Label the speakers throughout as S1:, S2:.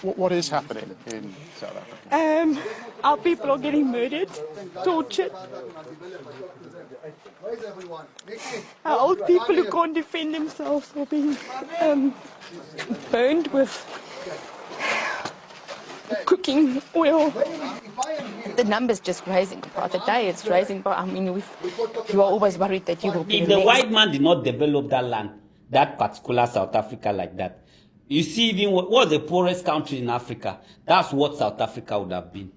S1: What is happening in South Africa?
S2: Our people are getting murdered, tortured. Our old people who can't defend themselves are being burned with cooking oil. The number's just rising. By the day it's rising, but I mean, you are always worried that you will be
S3: the white man did not develop that land, that particular South Africa like that. You see, even what was the poorest country in Africa? That's what South Africa would have been.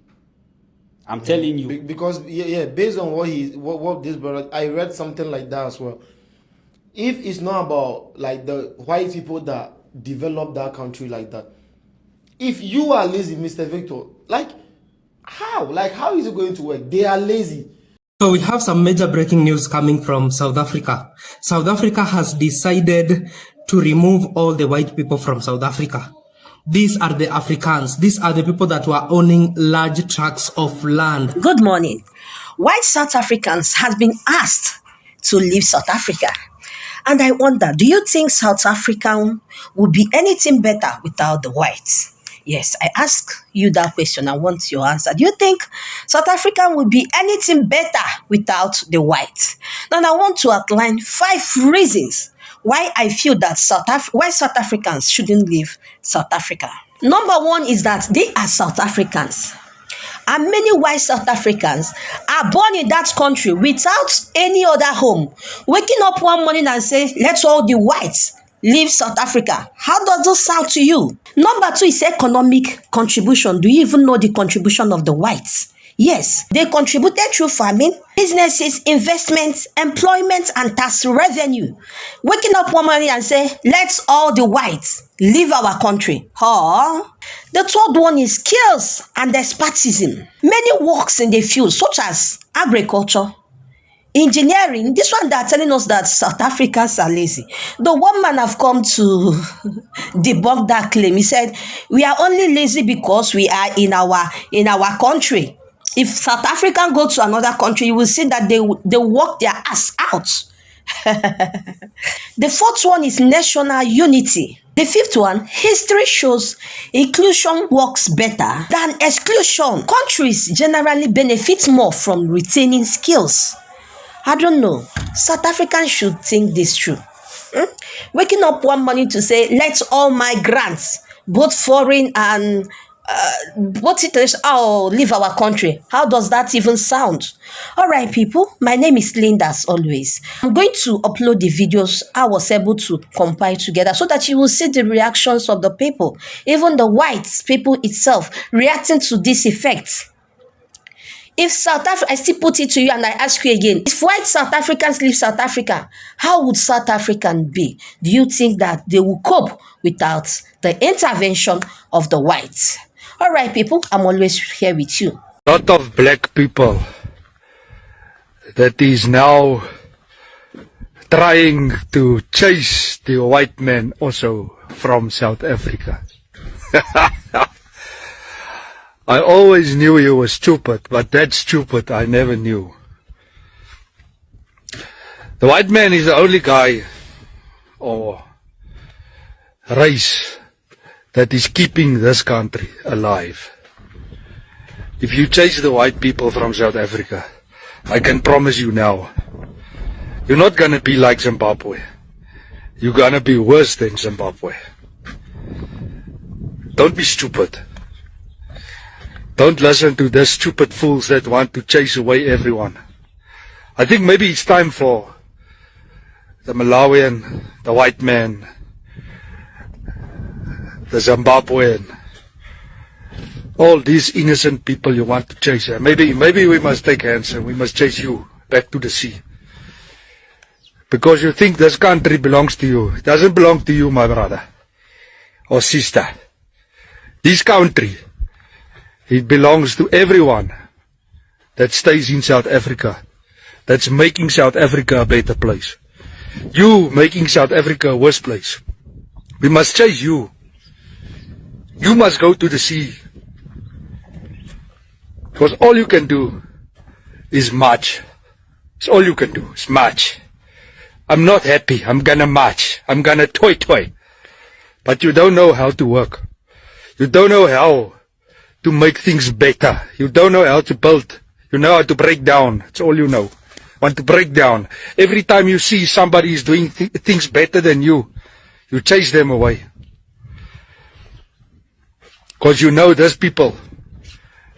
S3: I'm telling you.
S4: Because based on what this brother, I read something like that as well. If it's not about like the white people that develop that country like that, if you are lazy, Mr. Victor, like how is it going to work? They are lazy.
S5: So we have some major breaking news coming from South Africa. South Africa has decided to remove all the white people from South Africa. These are the Africans. These are the people that were owning large tracts of land.
S6: Good morning. White South Africans has been asked to leave South Africa. And I wonder, do you think South Africa would be anything better without the whites? Yes, I ask you that question. I want your answer. Do you think South Africa would be anything better without the whites? Now, I want to outline 5 reasons why I feel that why South Africans shouldn't leave South Africa. Number 1 is that they are South Africans. And many white South Africans are born in that country without any other home. Waking up one morning and saying, let's all the whites leave South Africa. How does this sound to you? Number 2 is economic contribution. Do you even know the contribution of the whites? Yes, they contributed through farming, businesses, investments, employment, and tax revenue. Waking up one morning and say, let's all the whites leave our country. The third one is skills and expertism. Many works in the field, such as agriculture, engineering. This one, they're telling us that South Africans are lazy. The one man have come to debunk that claim. He said, we are only lazy because we are in our country. If South African go to another country, you will see that they work their ass out. The fourth one is national unity. The fifth one, history shows inclusion works better than exclusion. Countries generally benefit more from retaining skills. I don't know. South Africans should think this through. Waking up one morning to say, let's all migrants, both foreign and leave our country. How does that even sound? All right, people, my name is Linda as always. I'm going to upload the videos I was able to compile together so that you will see the reactions of the people, even the white people itself reacting to this effect. If South Africa, I still put it to you and I ask you again, if white South Africans leave South Africa, how would South African be? Do you think that they will cope without the intervention of the whites? All right, people, I'm always here with you.
S7: A lot of black people that is now trying to chase the white man also from South Africa. I always knew you were stupid, but that stupid I never knew. The white man is the only guy or race that is keeping this country alive. If you chase the white people from South Africa, I can promise you now, you're not gonna be like Zimbabwe. You're gonna be worse than Zimbabwe. Don't be stupid. Don't listen to the stupid fools that want to chase away everyone. I think maybe it's time for the Malawian, the white man, the Zimbabwean, all these innocent people you want to chase. Maybe we must take hands and we must chase you back to the sea. Because you think this country belongs to you. It doesn't belong to you, my brother or sister. This country, it belongs to everyone that stays in South Africa, that's making South Africa a better place. You making South Africa a worse place. We must chase you. You must go to the sea. Because all you can do is march. It's all you can do is march. I'm not happy. I'm gonna march. I'm gonna toy. but you don't know how to work. You don't know how to make things better. You don't know how to build. You know how to break down. That's all you know. Want to break down. Every time you see somebody is doing things better than you chase them away. Because you know there's people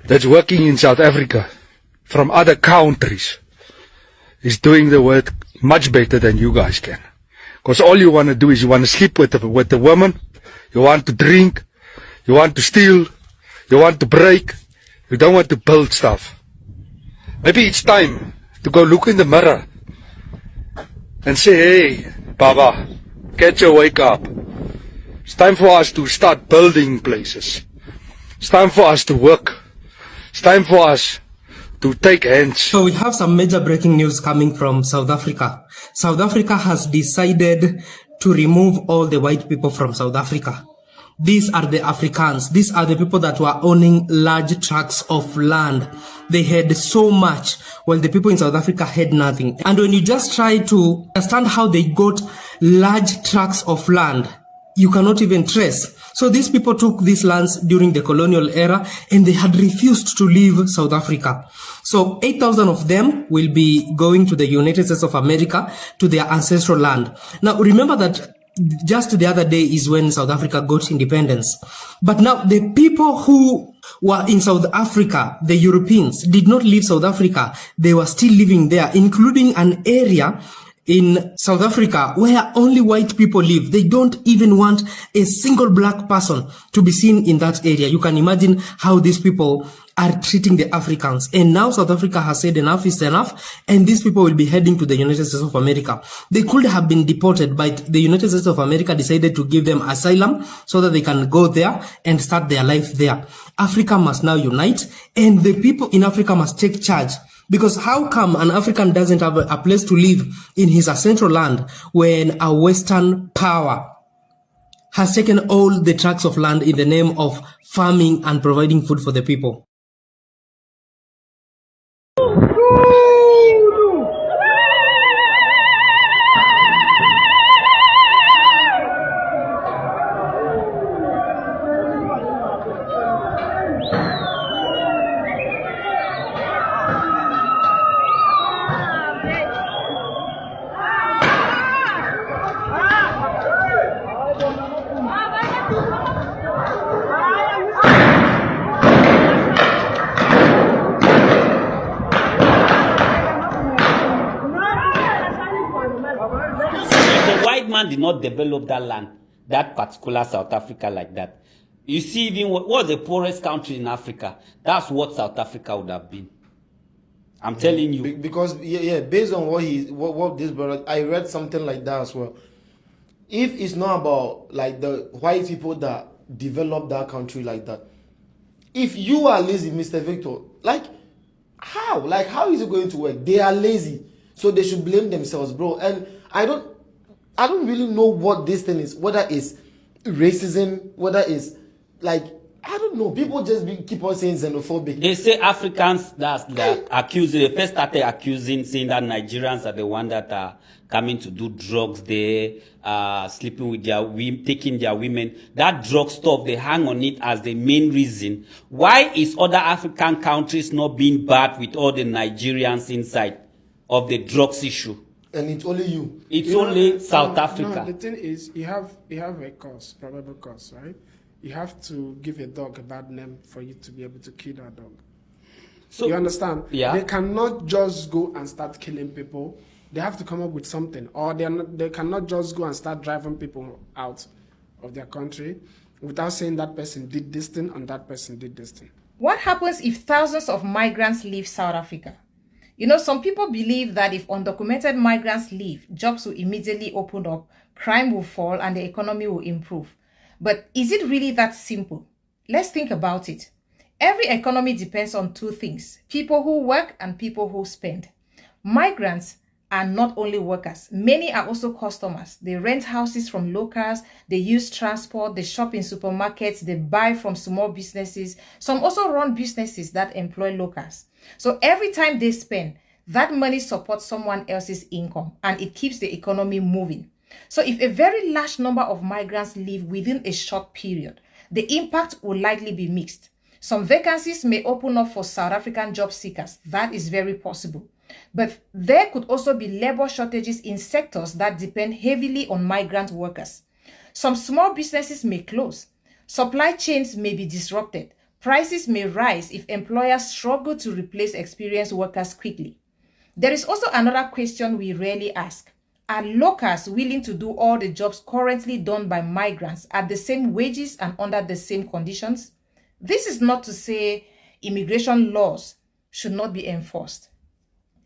S7: that's working in South Africa from other countries is doing the work much better than you guys can. Because all you want to do is you want to sleep with the woman, you want to drink, you want to steal, you want to break, you don't want to build stuff. Maybe it's time to go look in the mirror and say, hey, Baba, get your wake up. It's time for us to start building places. It's time for us to work. It's time for us to take hands.
S5: So we have some major breaking news coming from South Africa. South Africa has decided to remove all the white people from South Africa. These are the Africans. These are the people that were owning large tracts of land. They had so much, while the people in South Africa had nothing. And when you just try to understand how they got large tracts of land, you cannot even trace. So these people took these lands during the colonial era and they had refused to leave South Africa. So 8,000 of them will be going to the United States of America, to their ancestral land. Now remember that just the other day is when South Africa got independence. But now the people who were in South Africa, the Europeans, did not leave South Africa. They were still living there, including an area in South Africa where only white people live. They don't even want a single black person to be seen in that area. You can imagine how these people are treating the Africans. And now South Africa has said enough is enough, and these people will be heading to the United States of America. They could have been deported, but the United States of America decided to give them asylum so that they can go there and start their life there. Africa must now unite, and the people in Africa must take charge. Because how come an African doesn't have a place to live in his ancestral land when a Western power has taken all the tracts of land in the name of farming and providing food for the people?
S3: Man did not develop that land, that particular South Africa like that. You see, even what was the poorest country in Africa, that's what South Africa would have been. I'm telling you.
S4: Because based on what this brother, I read something like that as well. If it's not about like the white people that developed that country like that, if you are lazy, Mr. Victor, like how is it going to work? They are lazy, so they should blame themselves, bro. And I don't really know what this thing is, whether it's racism, whether it's like, I don't know. People just keep on saying xenophobic.
S3: They say Africans that accusing, they first started accusing, saying that Nigerians are the ones that are coming to do drugs there, sleeping with their women, taking their women. That drug stuff, they hang on it as the main reason. Why is other African countries not being bad with all the Nigerians inside of the drugs issue?
S4: And it's only you.
S3: It's only South Africa.
S8: No, the thing is, you have a cause, probable cause, right? You have to give a dog a bad name for you to be able to kill that dog. So you understand?
S3: Yeah.
S8: They cannot just go and start killing people. They have to come up with something, or they cannot just go and start driving people out of their country without saying that person did this thing and that person did this thing.
S9: What happens if thousands of migrants leave South Africa? You know, some people believe that if undocumented migrants leave, jobs will immediately open up, crime will fall, and the economy will improve. But is it really that simple? Let's think about it. Every economy depends on two things: people who work and people who spend. Migrants are not only workers. Many are also customers. They rent houses from locals, they use transport, they shop in supermarkets, they buy from small businesses. Some also run businesses that employ locals. So every time they spend, that money supports someone else's income and it keeps the economy moving. So if a very large number of migrants leave within a short period, the impact will likely be mixed. Some vacancies may open up for South African job seekers. That is very possible. But there could also be labor shortages in sectors that depend heavily on migrant workers. Some small businesses may close. Supply chains may be disrupted. Prices may rise if employers struggle to replace experienced workers quickly. There is also another question we rarely ask. Are locals willing to do all the jobs currently done by migrants at the same wages and under the same conditions? This is not to say immigration laws should not be enforced.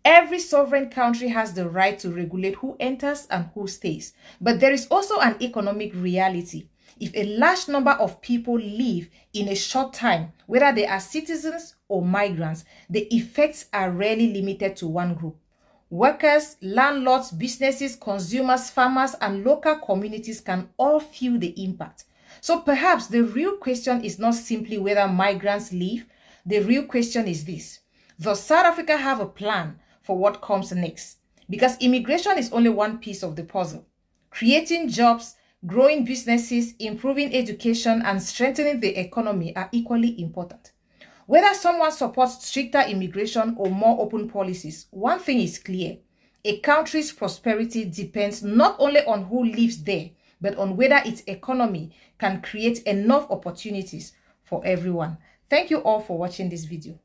S9: Every sovereign country has the right to regulate who enters and who stays. But there is also an economic reality. If a large number of people leave in a short time, whether they are citizens or migrants, the effects are rarely limited to one group. Workers, landlords, businesses, consumers, farmers, and local communities can all feel the impact. So perhaps the real question is not simply whether migrants leave. The real question is this: does South Africa have a plan for what comes next? Because immigration is only one piece of the puzzle. Creating jobs, growing businesses, improving education, and strengthening the economy are equally important. Whether someone supports stricter immigration or more open policies, one thing is clear: a country's prosperity depends not only on who lives there, but on whether its economy can create enough opportunities for everyone. Thank you all for watching this video.